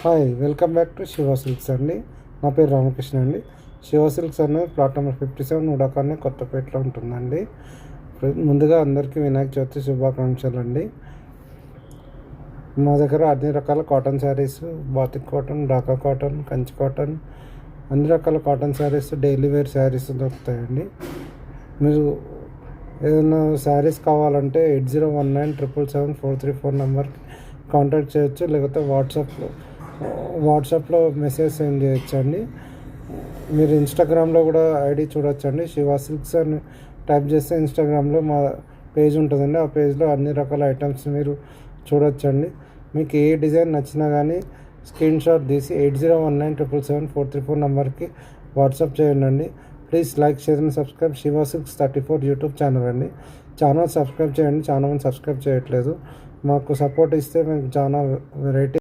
Hi, welcome back to Shiva silks అండి. నా పేరు రామకృష్ణ అండి. శివ సిల్క్స్ అనేది ప్లాట్ నెంబర్ 57 ఉడాకాన్ని కొత్తపేటలో ఉంటుందండి. ముందుగా అందరికీ వినాయక చవితి శుభాకాంక్షలు అండి. మా దగ్గర అన్ని రకాల cotton saris, batik cotton, Dhaka cotton, Kanchi cotton, అన్ని రకాల cotton saris, daily wear saris దొరుకుతాయండి. మీరు ఏదైనా శారీస్ కావాలంటే 8019777434 నెంబర్కి కాంటాక్ట్ చేయొచ్చు, లేకపోతే వాట్సాప్లో మెసేజ్ సెండ్ చేయొచ్చండి. మీరు ఇన్స్టాగ్రామ్లో కూడా ఐడి చూడొచ్చండి. శివ సిల్క్స్ అని టైప్ చేస్తే ఇన్స్టాగ్రామ్లో మా పేజ్ ఉంటుందండి. ఆ పేజ్లో అన్ని రకాల ఐటమ్స్ మీరు చూడొచ్చండి. మీకు ఏ డిజైన్ నచ్చినా కానీ స్క్రీన్ షాట్ తీసి 8019777434 నెంబర్కి వాట్సాప్ చేయండి. Please like, share and subscribe Shiva silks 34 YouTube channel అండి. ఛానల్ సబ్స్క్రైబ్ చేయండి. చాలా మంది సబ్స్క్రైబ్ చేయట్లేదు. మాకు సపోర్ట్ ఇస్తే మేము చాలా వెరైటీ